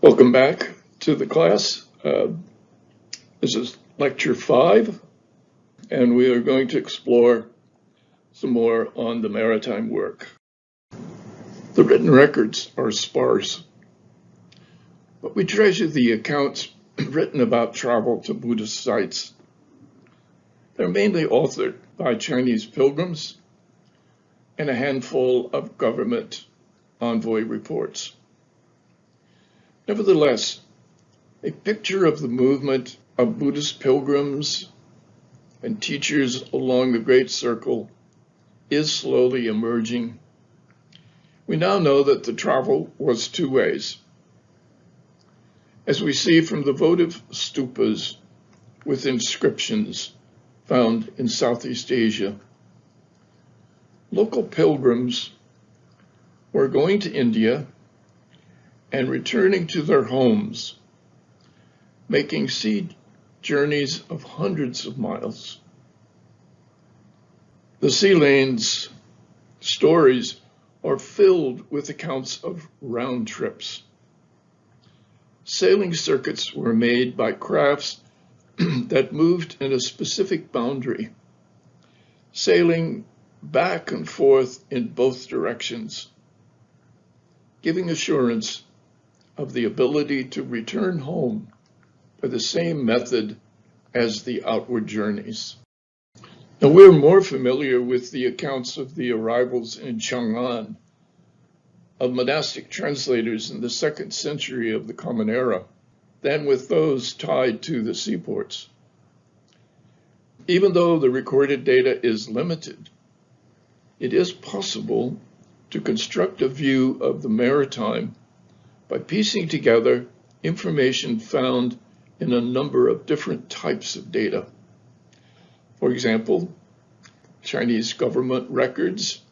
Welcome back to the class. This is lecture 5, and we are going to explore some more on the maritime work. The written records are sparse, but we treasure the accounts written about travel to Buddhist sites. They're mainly authored by Chinese pilgrims and a handful of government envoy reports. Nevertheless, a picture of the movement of Buddhist pilgrims and teachers along the Great Circle is slowly emerging. We now know that the travel was two ways. As we see from the votive stupas with inscriptions found in Southeast Asia, local pilgrims were going to India and returning to their homes, making sea journeys of hundreds of miles. The sea lanes stories are filled with accounts of round trips. Sailing circuits were made by crafts that moved in a specific boundary, sailing back and forth in both directions, giving assurance of the ability to return home by the same method as the outward journeys. Now, we're more familiar with the accounts of the arrivals in Chang'an of monastic translators in the 2nd century of the Common Era than with those tied to the seaports. Even though the recorded data is limited, it is possible to construct a view of the maritime by piecing together information found in a number of different types of data. For example, Chinese government records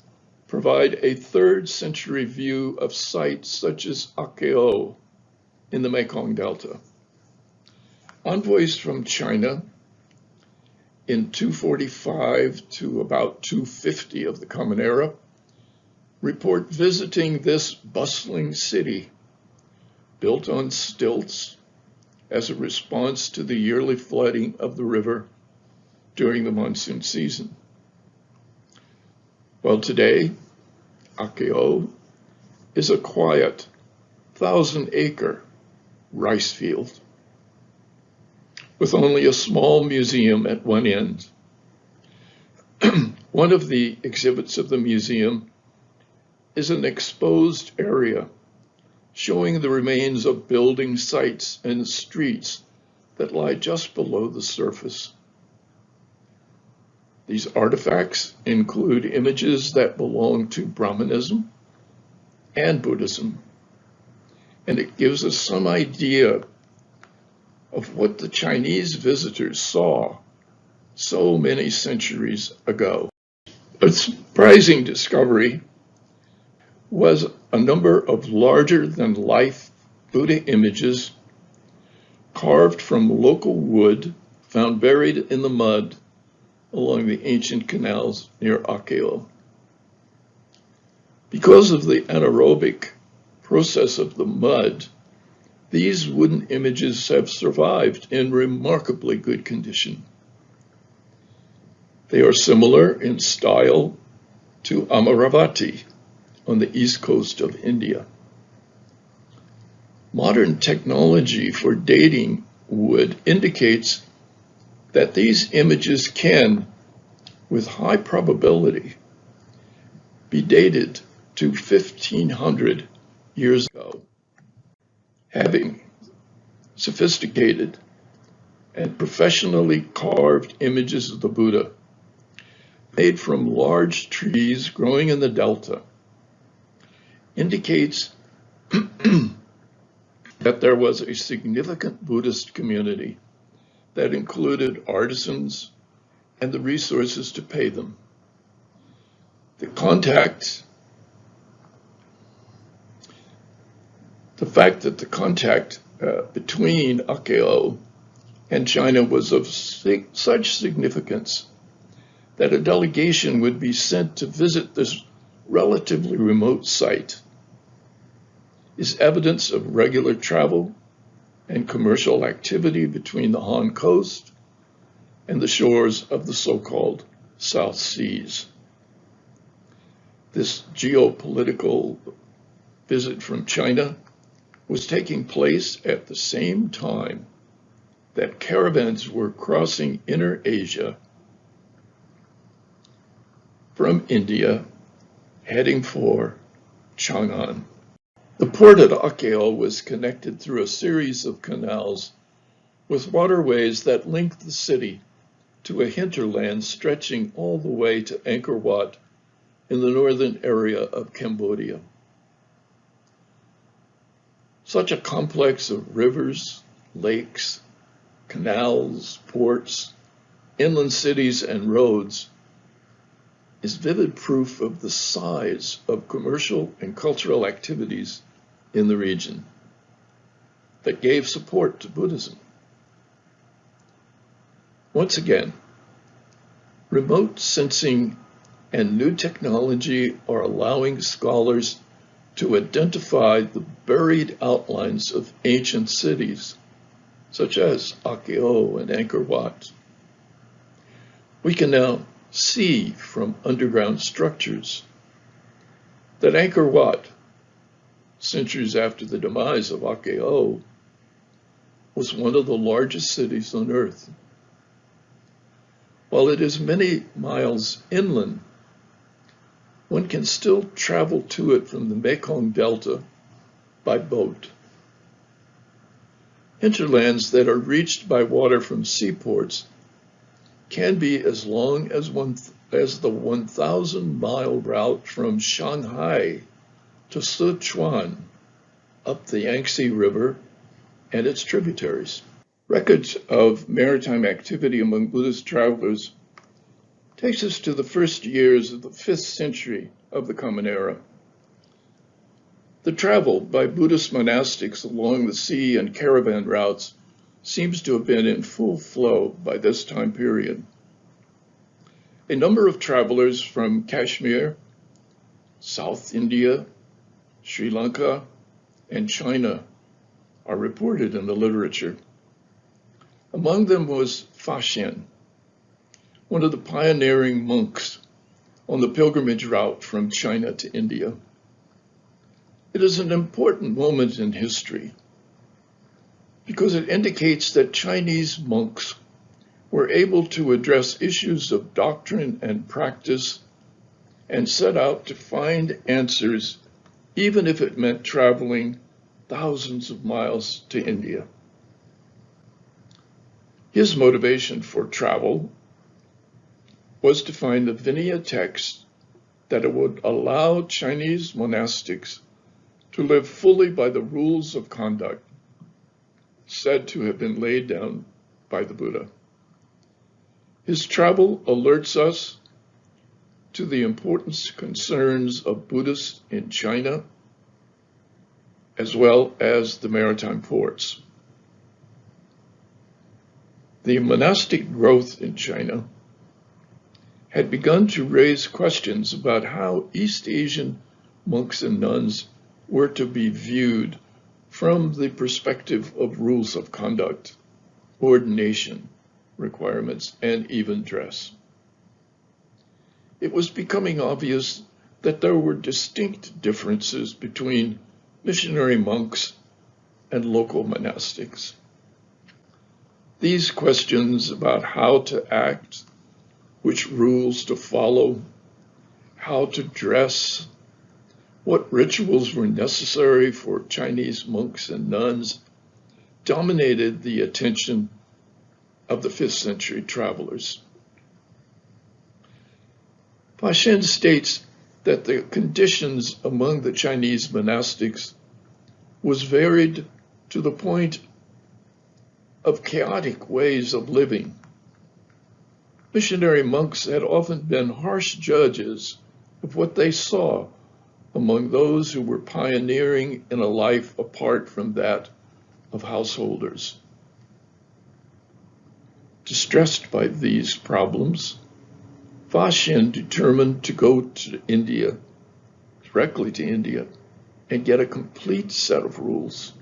provide a 3rd century view of sites such as Akeo in the Mekong Delta. Envoys from China in 245 to about 250 of the Common Era report visiting this bustling city built on stilts as a response to the yearly flooding of the river during the monsoon season. Well, today, Akeo is a quiet 1,000-acre rice field with only a small museum at one end. One of the exhibits of the museum is an exposed area showing the remains of building sites and streets that lie just below the surface. These artifacts include images that belong to Brahmanism and Buddhism, and it gives us some idea of what the Chinese visitors saw so many centuries ago. A surprising discovery was a number of larger-than-life Buddha images carved from local wood found buried in the mud along the ancient canals near Akeo. Because of the anaerobic process of the mud, these wooden images have survived in remarkably good condition. They are similar in style to Amaravati on the east coast of India. Modern technology for dating wood indicates that these images can, with high probability, be dated to 1,500 years ago, having sophisticated and professionally carved images of the Buddha made from large trees growing in the delta indicates that there was a significant Buddhist community that included artisans and the resources to pay them. The fact that the contact between Akeo and China was of such significance that a delegation would be sent to visit this relatively remote site is evidence of regular travel and commercial activity between the Han Coast and the shores of the so-called South Seas. This geopolitical visit from China was taking place at the same time that caravans were crossing inner Asia from India, heading for Chang'an. The port at Akeo was connected through a series of canals with waterways that linked the city to a hinterland stretching all the way to Angkor Wat in the northern area of Cambodia. Such a complex of rivers, lakes, canals, ports, inland cities, and roads is vivid proof of the size of commercial and cultural activities in the region that gave support to Buddhism. Once again, remote sensing and new technology are allowing scholars to identify the buried outlines of ancient cities, such as Akeo and Angkor Wat. We can now see from underground structures that Angkor Wat, centuries after the demise of Akeo, was one of the largest cities on Earth. While it is many miles inland, one can still travel to it from the Mekong Delta by boat. Hinterlands that are reached by water from seaports can be as long as the 1,000-mile route from Shanghai to Sichuan up the Yangtze River and its tributaries. Records of maritime activity among Buddhist travelers takes us to the first years of the 5th century of the Common Era. The travel by Buddhist monastics along the sea and caravan routes seems to have been in full flow by this time period. A number of travelers from Kashmir, South India, Sri Lanka, and China are reported in the literature. Among them was Fa Xian, one of the pioneering monks on the pilgrimage route from China to India. It is an important moment in history because it indicates that Chinese monks were able to address issues of doctrine and practice and set out to find answers, even if it meant traveling thousands of miles to India. His motivation for travel was to find the Vinaya text that would allow Chinese monastics to live fully by the rules of conduct said to have been laid down by the Buddha. His travel alerts us to the important concerns of Buddhists in China, as well as the maritime ports. The monastic growth in China had begun to raise questions about how East Asian monks and nuns were to be viewed from the perspective of rules of conduct, ordination requirements, and even dress. It was becoming obvious that there were distinct differences between missionary monks and local monastics. These questions about how to act, which rules to follow, how to dress, what rituals were necessary for Chinese monks and nuns, dominated the attention of the 5th century travelers. Fa Xian states that the conditions among the Chinese monastics was varied to the point of chaotic ways of living. Missionary monks had often been harsh judges of what they saw among those who were pioneering in a life apart from that of householders. Distressed by these problems, Fa Xian determined to go to India, directly to India, and get a complete set of rules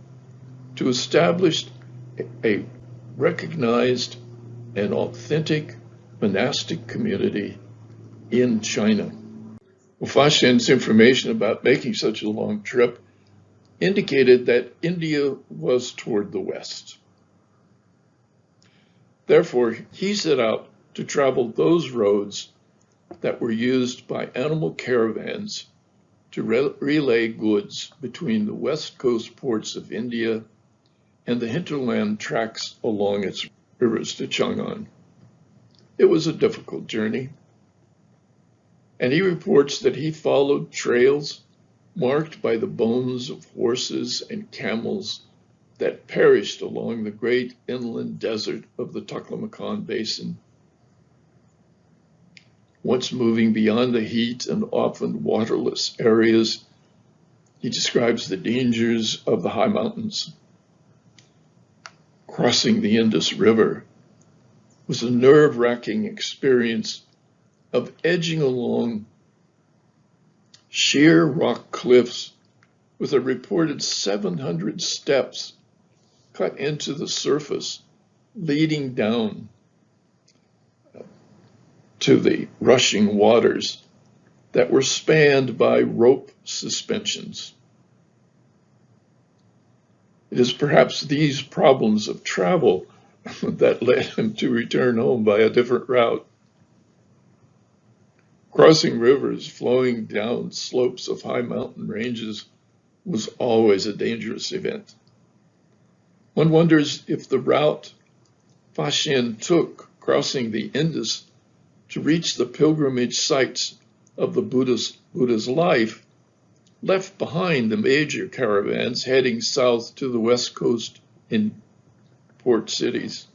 to establish a recognized and authentic monastic community in China. Well, Faxian's information about making such a long trip indicated that India was toward the west. Therefore, he set out to travel those roads that were used by animal caravans to relay goods between the west coast ports of India and the hinterland tracks along its rivers to Chang'an. It was a difficult journey, and he reports that he followed trails marked by the bones of horses and camels that perished along the great inland desert of the Taklamakan Basin. Once moving beyond the heat and often waterless areas, he describes the dangers of the high mountains. Crossing the Indus River was a nerve-wracking experience of edging along sheer rock cliffs with a reported 700 steps cut into the surface, leading down to the rushing waters that were spanned by rope suspensions. It is perhaps these problems of travel that led him to return home by a different route. Crossing rivers flowing down slopes of high mountain ranges was always a dangerous event. One wonders if the route Faxian took crossing the Indus to reach the pilgrimage sites of the Buddha's life left behind the major caravans heading south to the west coast in port cities.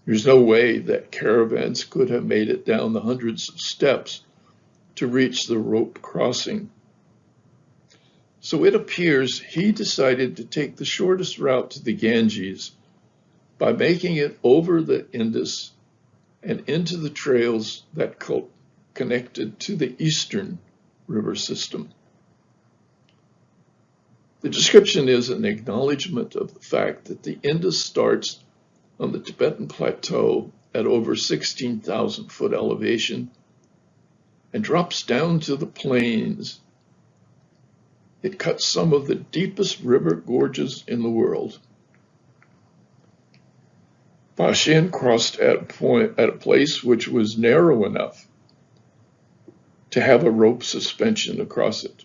There's no way that caravans could have made it down the hundreds of steps to reach the rope crossing. So it appears he decided to take the shortest route to the Ganges by making it over the Indus and into the trails that connected to the eastern river system. The description is an acknowledgement of the fact that the Indus starts on the Tibetan plateau at over 16,000 foot elevation and drops down to the plains. It cuts some of the deepest river gorges in the world. Faxian crossed at a place which was narrow enough to have a rope suspension across it.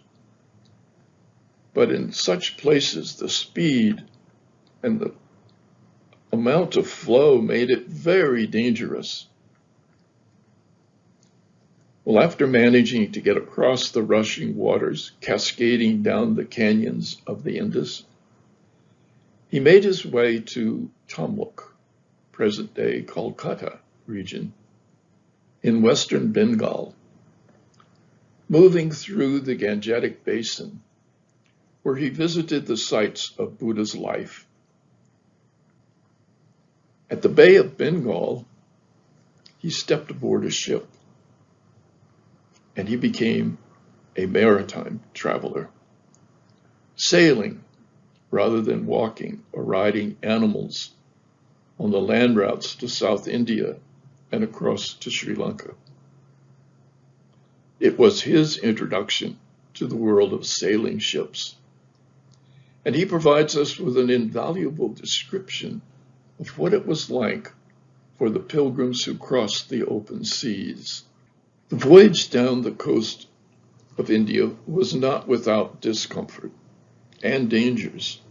But in such places, the speed and the amount of flow made it very dangerous. Well, after managing to get across the rushing waters cascading down the canyons of the Indus, he made his way to Tamluk, present-day Kolkata region, in western Bengal, moving through the Gangetic Basin, where he visited the sites of Buddha's life. At the Bay of Bengal, he stepped aboard a ship, and he became a maritime traveler, sailing rather than walking or riding animals on the land routes to South India and across to Sri Lanka. It was his introduction to the world of sailing ships, and he provides us with an invaluable description of what it was like for the pilgrims who crossed the open seas. The voyage down the coast of India was not without discomfort and dangers.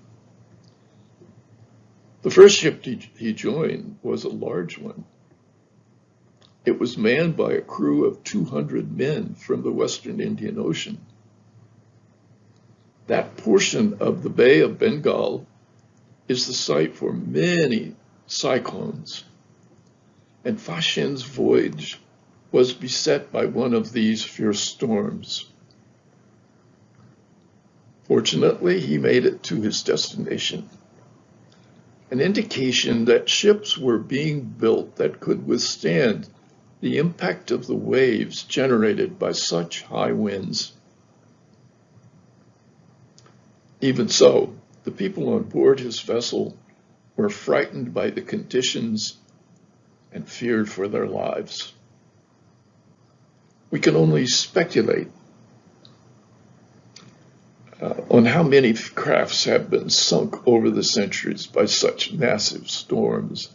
The first ship he joined was a large one. It was manned by a crew of 200 men from the Western Indian Ocean. That portion of the Bay of Bengal is the site for many cyclones, and Faxian's voyage was beset by one of these fierce storms. Fortunately, he made it to his destination, an indication that ships were being built that could withstand the impact of the waves generated by such high winds. Even so, the people on board his vessel were frightened by the conditions and feared for their lives. We can only speculate on how many crafts have been sunk over the centuries by such massive storms,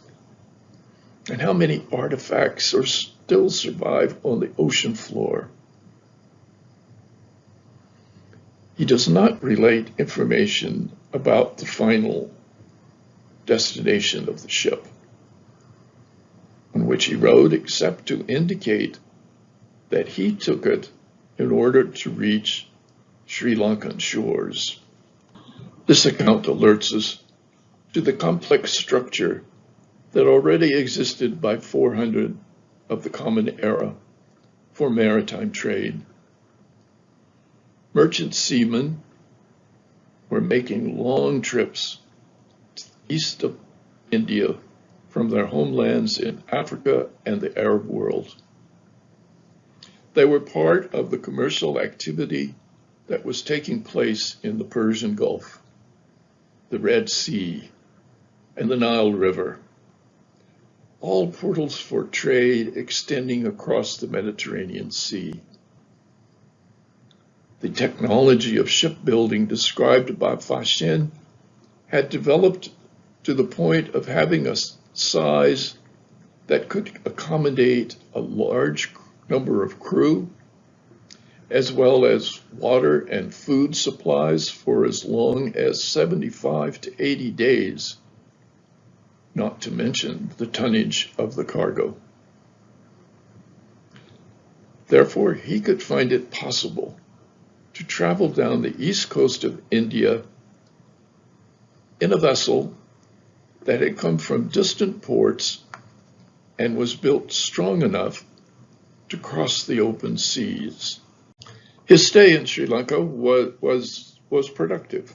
and how many artifacts still survive on the ocean floor. He does not relate information about the final destination of the ship on which he rode, except to indicate that he took it in order to reach Sri Lankan shores. This account alerts us to the complex structure that already existed by 400 of the Common Era for maritime trade. Merchant seamen were making long trips east of India from their homelands in Africa and the Arab world. They were part of the commercial activity that was taking place in the Persian Gulf, the Red Sea, and the Nile River, all portals for trade extending across the Mediterranean Sea. The technology of shipbuilding described by Faxin had developed to the point of having a size that could accommodate a large number of crew, as well as water and food supplies for as long as 75 to 80 days, not to mention the tonnage of the cargo. Therefore, he could find it possible to travel down the east coast of India in a vessel that had come from distant ports and was built strong enough to cross the open seas. His stay in Sri Lanka was productive.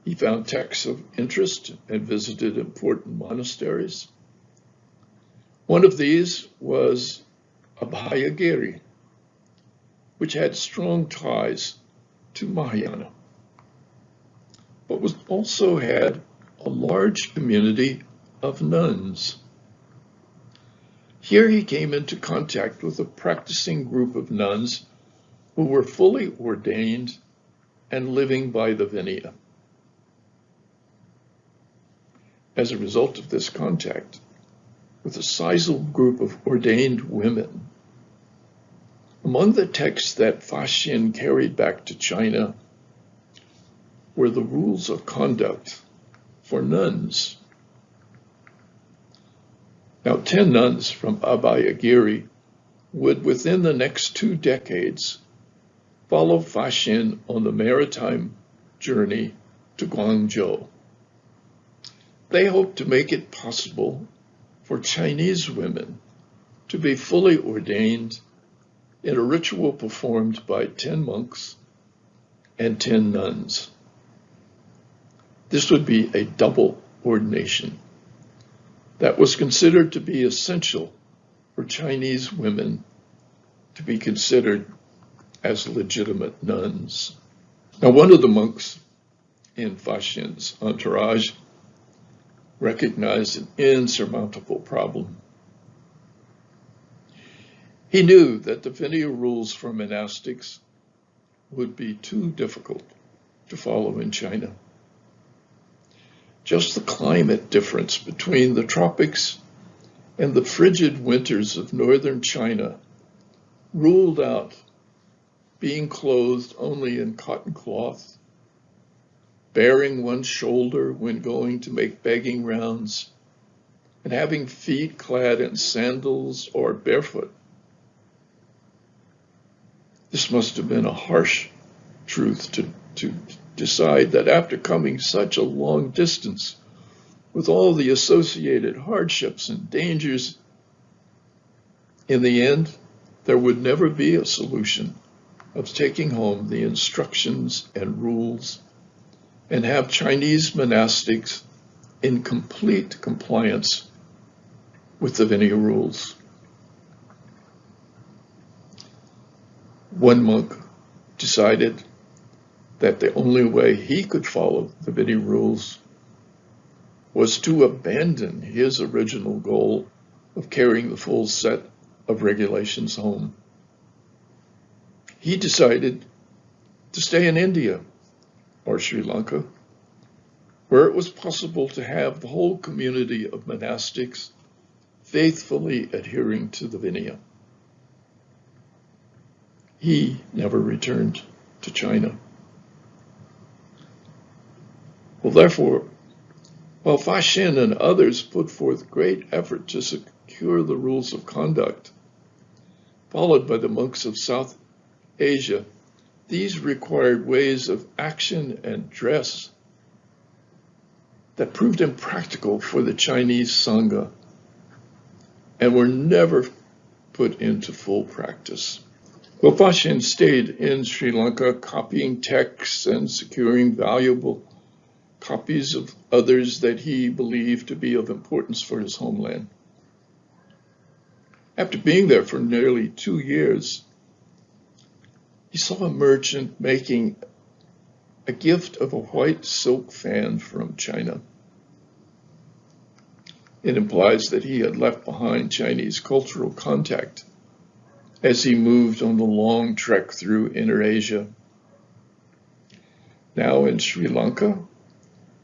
He found texts of interest and visited important monasteries. One of these was Abhayagiri, which had strong ties to Mahayana, but also had a large community of nuns. Here he came into contact with a practicing group of nuns who were fully ordained and living by the Vinaya. As a result of this contact with a sizable group of ordained women, among the texts that Faxin carried back to China were the rules of conduct for nuns. Now, 10 nuns from Abhayagiri would, within the next 2 decades, follow Faxin on the maritime journey to Guangzhou. They hoped to make it possible for Chinese women to be fully ordained in a ritual performed by 10 monks and 10 nuns. This would be a double ordination that was considered to be essential for Chinese women to be considered as legitimate nuns. Now, one of the monks in Faxin's entourage recognized an insurmountable problem. He knew that the Vinaya rules for monastics would be too difficult to follow in China. Just the climate difference between the tropics and the frigid winters of northern China ruled out being clothed only in cotton cloth, bearing one's shoulder when going to make begging rounds, and having feet clad in sandals or barefoot. This must have been a harsh truth to decide that after coming such a long distance with all the associated hardships and dangers, in the end, there would never be a solution of taking home the instructions and rules and have Chinese monastics in complete compliance with the Vinaya rules. One monk decided that the only way he could follow the Vinaya rules was to abandon his original goal of carrying the full set of regulations home. He decided to stay in India or Sri Lanka, where it was possible to have the whole community of monastics faithfully adhering to the Vinaya. He never returned to China. Well, therefore, while Fa Xin and others put forth great effort to secure the rules of conduct followed by the monks of South Asia, these required ways of action and dress that proved impractical for the Chinese Sangha and were never put into full practice. Well, Fa Xin stayed in Sri Lanka, copying texts and securing valuable copies of others that he believed to be of importance for his homeland. After being there for nearly 2 years, he saw a merchant making a gift of a white silk fan from China. It implies that he had left behind Chinese cultural contact as he moved on the long trek through Inner Asia. Now in Sri Lanka,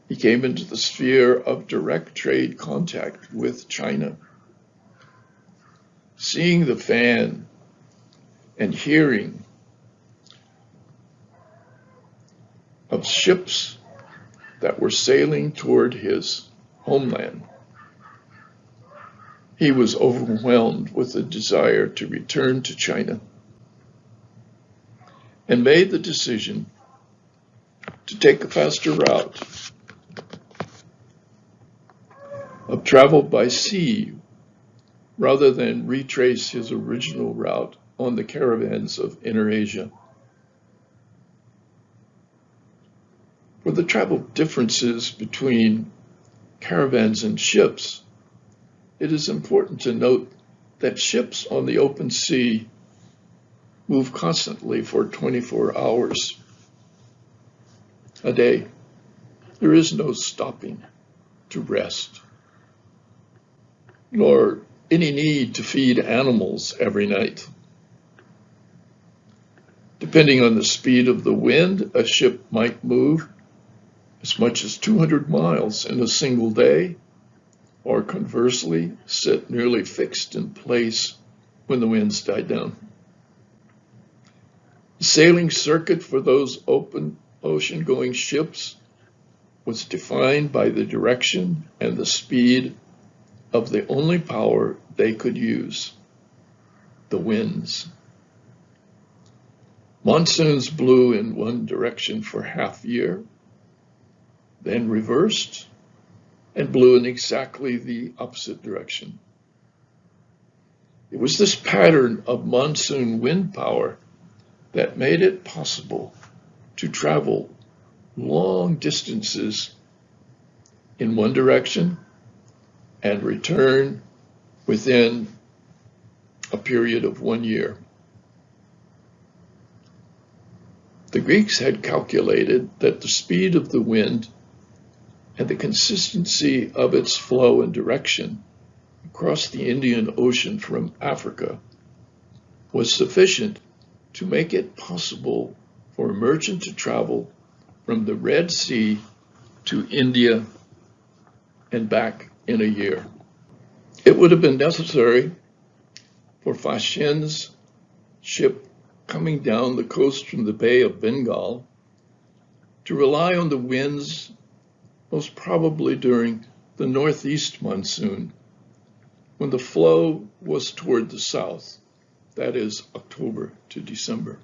he came into the sphere of direct trade contact with China. Seeing the fan and hearing of ships that were sailing toward his homeland, he was overwhelmed with a desire to return to China and made the decision to take a faster route of travel by sea rather than retrace his original route on the caravans of Inner Asia. For the travel differences between caravans and ships, it is important to note that ships on the open sea move constantly for 24 hours a day. There is no stopping to rest, nor any need to feed animals every night. Depending on the speed of the wind, a ship might move as much as 200 miles in a single day, or conversely, sit nearly fixed in place when the winds die down. The sailing circuit for those open ocean-going ships was defined by the direction and the speed of the only power they could use, the winds. Monsoons blew in one direction for half a year, then reversed and blew in exactly the opposite direction. It was this pattern of monsoon wind power that made it possible to travel long distances in one direction and return within a period of 1 year. The Greeks had calculated that the speed of the wind and the consistency of its flow and direction across the Indian Ocean from Africa was sufficient to make it possible for a merchant to travel from the Red Sea to India and back in a year. It would have been necessary for Fa Xin's ship coming down the coast from the Bay of Bengal to rely on the winds, most probably during the northeast monsoon, when the flow was toward the south, that is October to December.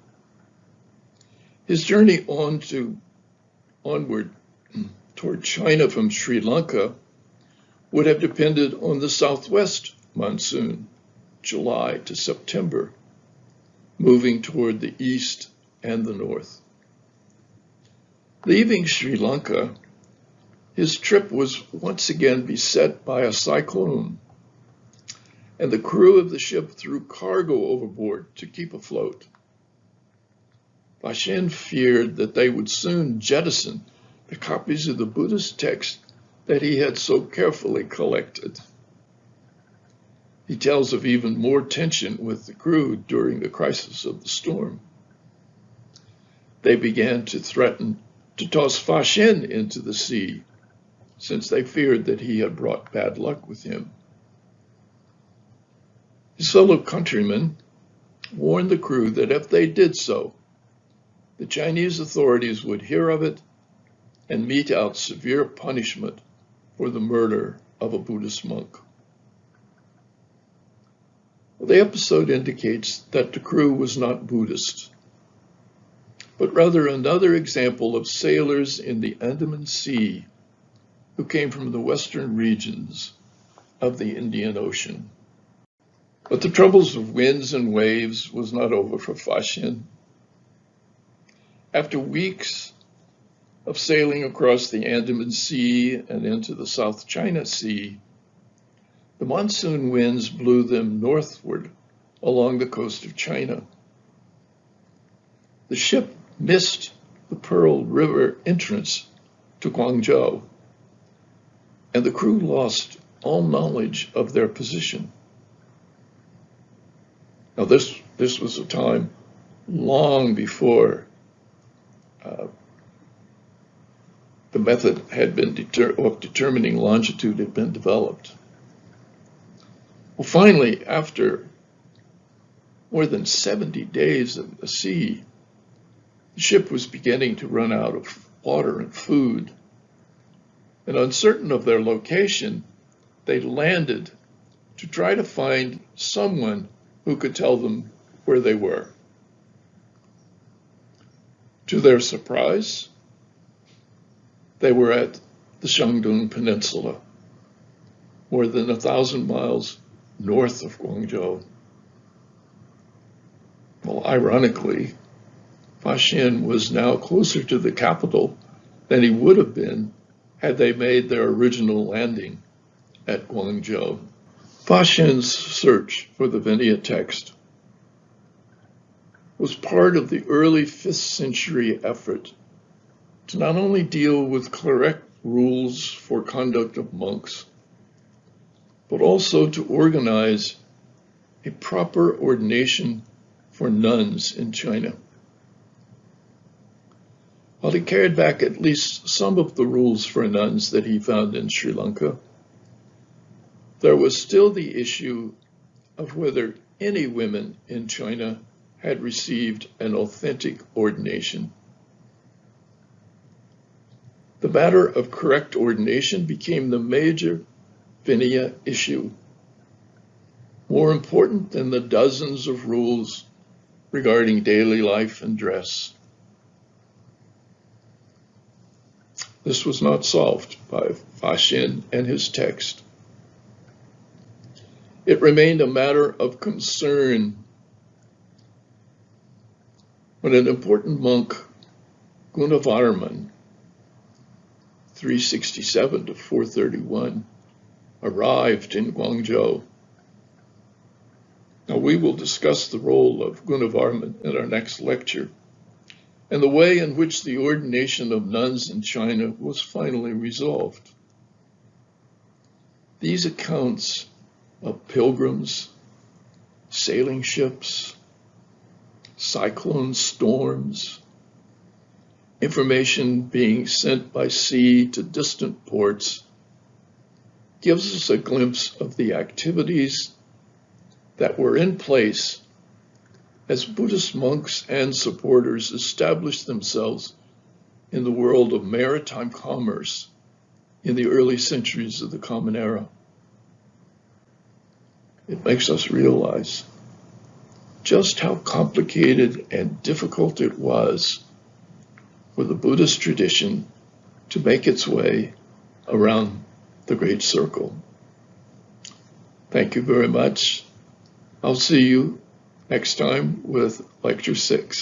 His journey onward toward China from Sri Lanka would have depended on the southwest monsoon, July to September, moving toward the east and the north. Leaving Sri Lanka, his trip was once again beset by a cyclone, and the crew of the ship threw cargo overboard to keep afloat. Faxian feared that they would soon jettison the copies of the Buddhist text that he had so carefully collected. He tells of even more tension with the crew during the crisis of the storm. They began to threaten to toss Faxian into the sea, since they feared that he had brought bad luck with him. His fellow countrymen warned the crew that if they did so, the Chinese authorities would hear of it and mete out severe punishment for the murder of a Buddhist monk. Well, the episode indicates that the crew was not Buddhist, but rather another example of sailors in the Andaman Sea who came from the western regions of the Indian Ocean. But the troubles of winds and waves was not over for Faxian. After weeks of sailing across the Andaman Sea and into the South China Sea, the monsoon winds blew them northward along the coast of China. The ship missed the Pearl River entrance to Guangzhou, and the crew lost all knowledge of their position. Now, this was a time long before the method had been of determining longitude had been developed. Well, finally, after more than 70 days in the sea, the ship was beginning to run out of water and food. And uncertain of their location, they landed to try to find someone who could tell them where they were. To their surprise, they were at the Shandong Peninsula, more than 1,000 miles north of Guangzhou. Well, ironically, Faxian was now closer to the capital than he would have been had they made their original landing at Guangzhou. Faxian's search for the Vinaya text was part of the early 5th century effort to not only deal with correct rules for conduct of monks, but also to organize a proper ordination for nuns in China. While he carried back at least some of the rules for nuns that he found in Sri Lanka, there was still the issue of whether any women in China had received an authentic ordination. The matter of correct ordination became the major Vinaya issue, more important than the dozens of rules regarding daily life and dress. This was not solved by Faxian and his text. It remained a matter of concern when an important monk, Gunavarman, 367 to 431, arrived in Guangzhou. Now, we will discuss the role of Gunavarman in our next lecture and the way in which the ordination of nuns in China was finally resolved. These accounts of pilgrims, sailing ships, cyclone storms, information being sent by sea to distant ports, gives us a glimpse of the activities that were in place as Buddhist monks and supporters established themselves in the world of maritime commerce in the early centuries of the Common Era. It makes us realize just how complicated and difficult it was for the Buddhist tradition to make its way around the Great Circle. Thank you very much. I'll see you next time with Lecture 6.